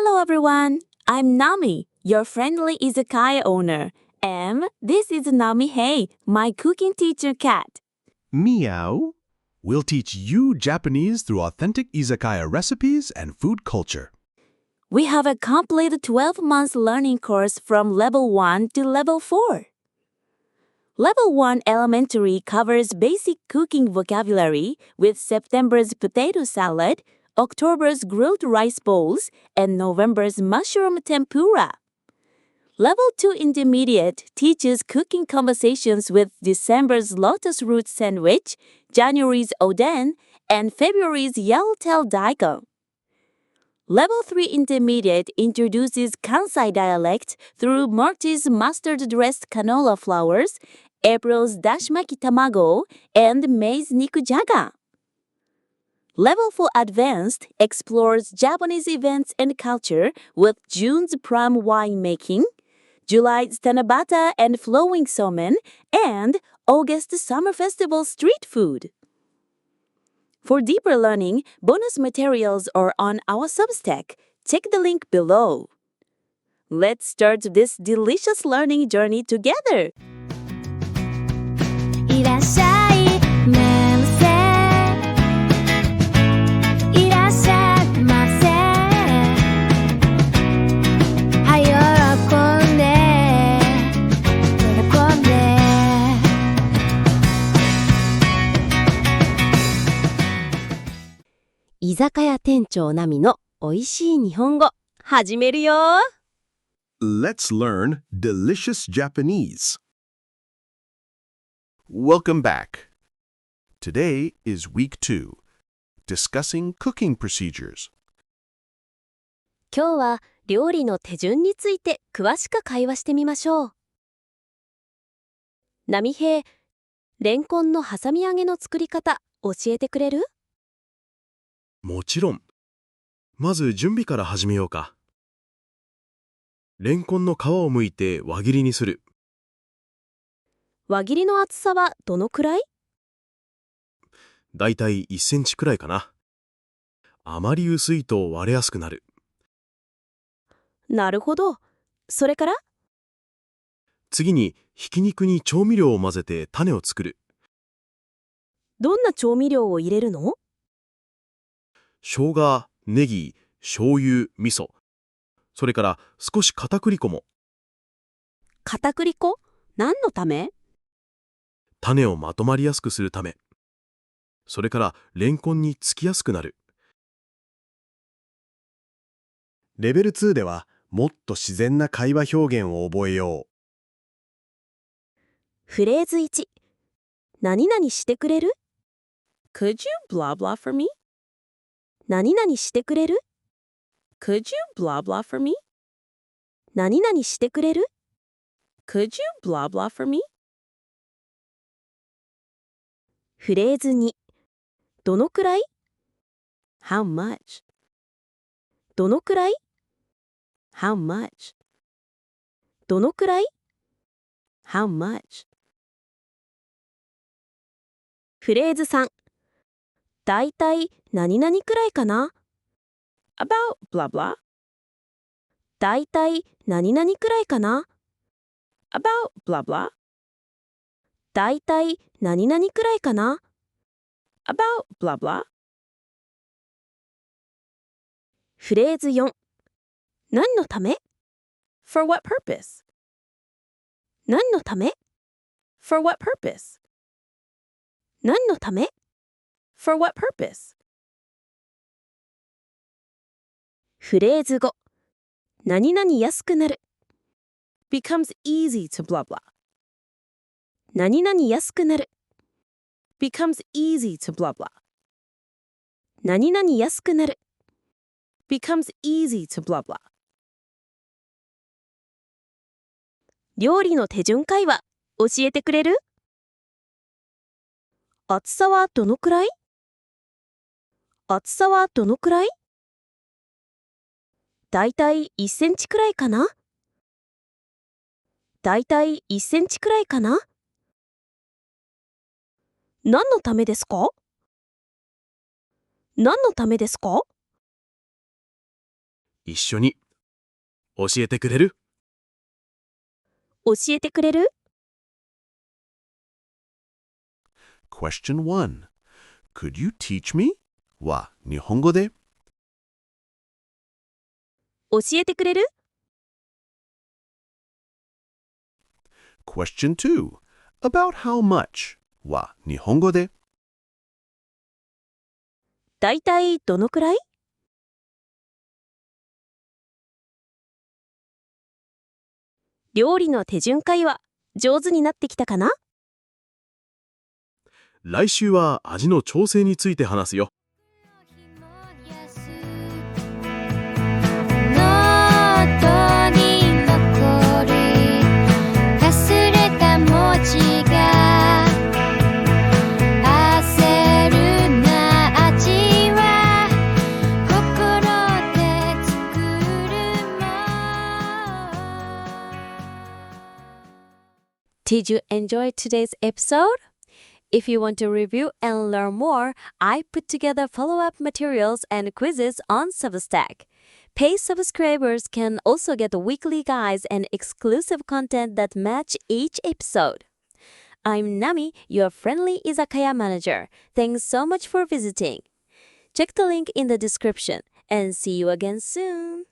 Hello everyone, I'm Nami, your friendly izakaya owner, and this is Nami Hey, my cooking teacher cat. Meow. We'll teach you Japanese through authentic izakaya recipes and food culture. We have a complete 12-month learning course from level 1 to level 4. Level 1 elementary covers basic cooking vocabulary with September's potato salad, October's grilled rice bowls, and November's mushroom tempura. Level 2 intermediate teaches cooking conversations with December's lotus root sandwich, January's oden, and February's yellowtail daikon. Level 3 intermediate introduces Kansai dialect through March's mustard-dressed canola flowers, April's dashmaki tamago, and May's nikujaga. Level 4 advanced explores Japanese events and culture with June's plum wine making, July's Tanabata and flowing somen, and August's summer festival street food. For deeper learning, bonus materials are on our Substack. Check the link below. Let's start this delicious learning journey together. いらっしゃいませいらっしゃいませはい喜んで喜んで居酒屋店長ナミのおいしい日本語始めるよ Let's learn delicious Japanese. Welcome back. Today is week 2, discussing cooking procedures. 今日は料理の手順について詳しく会話してみましょう。波平、レンコンの挟み揚げの作り方教えてくれる？もちろん。まず準備から始めようか。レンコンの皮を剥いて輪切りにする。輪切りの厚さはどのくらい？だいたい1センチくらいかな。あまり薄いと割れやすくなる。なるほど。それから次にひき肉に調味料を混ぜて種を作る。どんな調味料を入れるの？生姜、ネギ、醤油、味噌。それから少し片栗粉も。片栗粉？何のため？種をまとまりやすくするため。それからレンコンにつきやすくなる。レベル2ではもっと自然な会話表現を覚えよフレーズ1。何々してくれる？ Could you blah blah for me? 何々してくれる？ Could you blah blah for me? 何々してくれる？ Could you blah blah for me? フレーズ2。どのくらい？ How much? どのくらい？ How much? どのくらい？ How much? フレーズ3。だいたい何々くらいかな？ About blah blah? だいたい何々くらいかな？ About blah blah? だいたい何々くらいかな？ About blah blah? フレーズ4。何のため？ For what purpose? 何のため？ For what purpose? 何のため？ For what purpose? フレーズ5。何々安くなる。Becomes easy to blah blah. 何々安くなる。Becomes easy to blah blah. 何々安くなる。Becomes easy to blah blah. 料理の手順会話教えてくれる？厚さはどのくらい？厚さはどのくらい？だいたい1センチくらいかな？だいたい1センチくらいかな？何のためですか？何のためですか？一緒に教えてくれる？教えてくれる？ Question 1. Could you teach me? は日本語で教えてくれる？ Question 2. About how much? は日本語でだいたいどのくらい？料理の手順会話、上手になってきたかな？来週は味の調整について話すよ。ノートに残るかすれた文字が焦るな味は心で作るもん Did you enjoy today's episode? If you want to review and learn more, I put together follow-up materials and quizzes on Substack. Paid subscribers can also get weekly guides and exclusive content that match each episode. I'm Nami, your friendly Izakaya manager. Thanks so much for visiting. Check the link in the description and see you again soon.